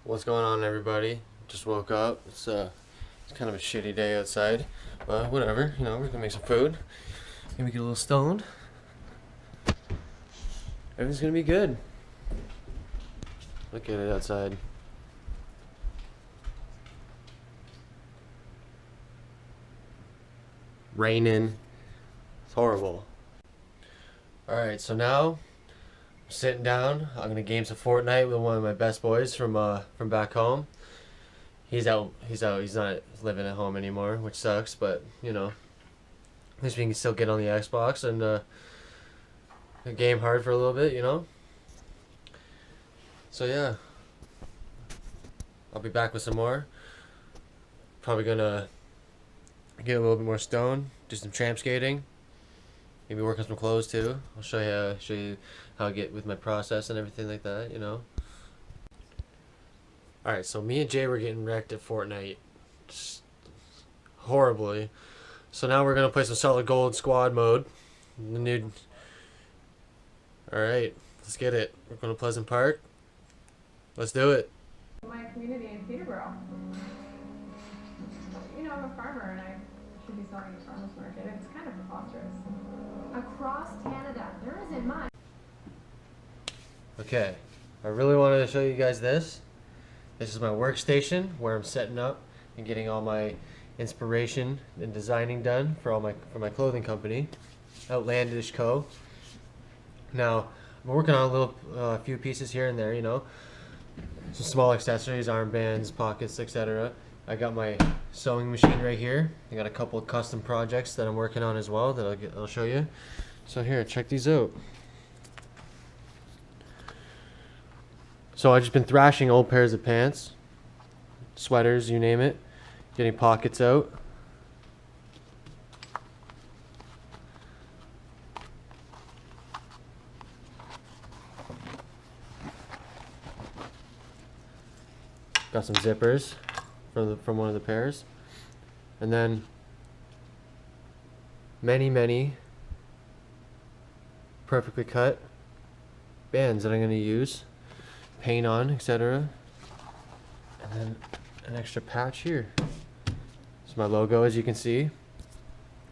What's going on, everybody? Just woke up. It's kind of a shitty day outside, but whatever. You know, we're gonna make some food. Maybe get a little stoned. Everything's gonna be good. Look at it outside. Raining. It's horrible. All right, so now I'm sitting down. I'm gonna game some Fortnite with one of my best boys from back home. He's out. He's not living at home anymore, which sucks. But you know, at least we can still get on the Xbox and game hard for a little bit. You know. So yeah, I'll be back with some more. Probably gonna get a little bit more stoned, do some tramp skating, maybe work on some clothes too. I'll show you how I get with my process and everything like that, you know. Alright, so me and Jay were getting wrecked at Fortnite. Just horribly. So now we're gonna play some solid gold squad mode. The new. Alright, let's get it. We're going to Pleasant Park. Let's do it. My community in Peterborough. You know, I'm a farmer and I should be selling at the farmer's market. It's kind of preposterous. Across Canada, there isn't much. Okay, I really wanted to show you guys this. This is my workstation where I'm setting up and getting all my inspiration and designing done for my clothing company, Outlandish Co. Now, I'm working on a little few pieces here and there, you know. Some small accessories, armbands, pockets, etc. I got my sewing machine right here. I got a couple of custom projects that I'm working on as well that I'll show you. So here, check these out. So I've just been thrashing old pairs of pants, sweaters, you name it, getting pockets out. Got some zippers from one of the pairs, and then many perfectly cut bands that I'm going to use, paint on, etc. And then an extra patch here. It's my logo, as you can see.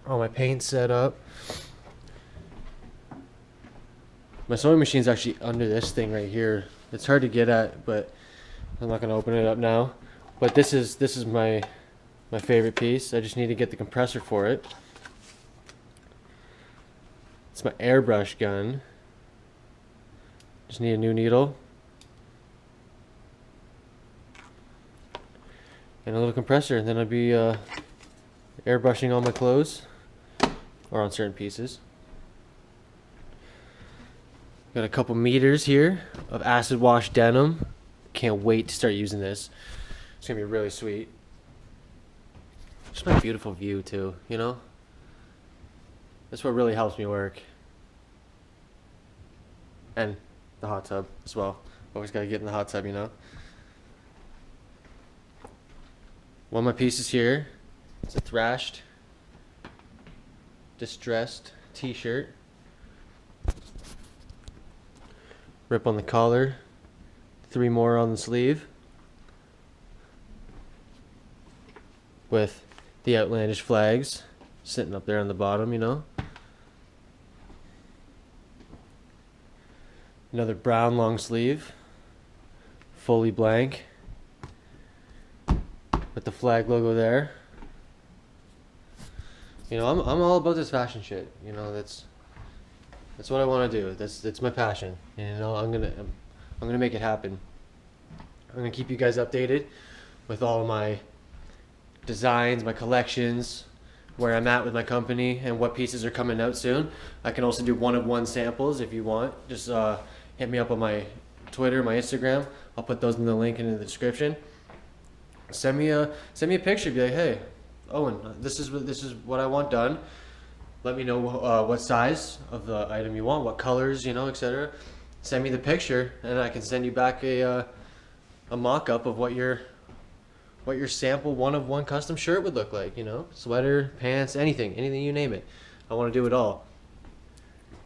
All my paint set up. My sewing machine's actually under this thing right here. It's hard to get at, but I'm not going to open it up now. But this is my favorite piece. I just need to get the compressor for it. It's my airbrush gun. Just need a new needle. And a little compressor, and then I'll be airbrushing all my clothes, or on certain pieces. Got a couple meters here of acid wash denim. Can't wait to start using this. It's gonna be really sweet. Just my beautiful view too, you know? That's what really helps me work. And the hot tub as well. Always gotta get in the hot tub, you know? One of my pieces here, it's a thrashed, distressed t-shirt. Rip on the collar. 3 more on the sleeve. With the Outlandish flags sitting up there on the bottom, you know. Another brown long sleeve. Fully blank. With the flag logo there. You know, I'm all about this fashion shit. You know, that's what I want to do. That's my passion. You know, I'm gonna make it happen. I'm gonna keep you guys updated with all of my designs, my collections, where I'm at with my company, and what pieces are coming out soon. I can also do one-of-one samples if you want. Just hit me up on my Twitter, my Instagram. I'll put those in the link in the description. Send me a picture. Be like, hey, Owen, this is what I want done. Let me know what size of the item you want, what colors, you know, etc. Send me the picture, and I can send you back a mock-up of what your sample one-of-one custom shirt would look like. You know, sweater, pants, anything you name it. I want to do it all.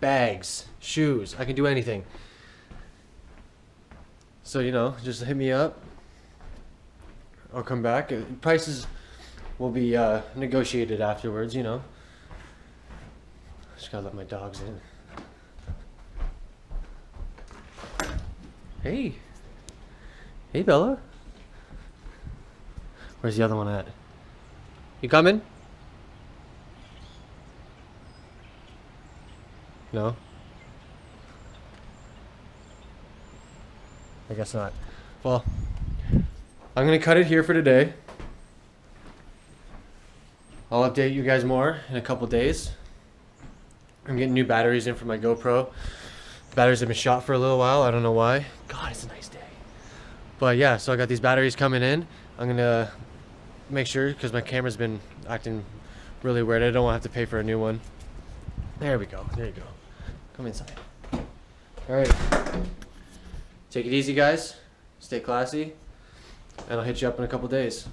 Bags, shoes, I can do anything. So, you know, just hit me up. I'll come back. Prices will be negotiated afterwards, you know. Just gotta let my dogs in. Hey. Hey, Bella. Where's the other one at? You coming? No? I guess not. Well, I'm gonna cut it here for today. I'll update you guys more in a couple days. I'm getting new batteries in for my GoPro. The batteries have been shot for a little while. I don't know why. God, it's a nice day. But yeah, so I got these batteries coming in. I'm gonna make sure, because my camera's been acting really weird. I don't want to have to pay for a new one. There we go. There you go. Come inside. All right. Take it easy, guys. Stay classy. And I'll hit you up in a couple days.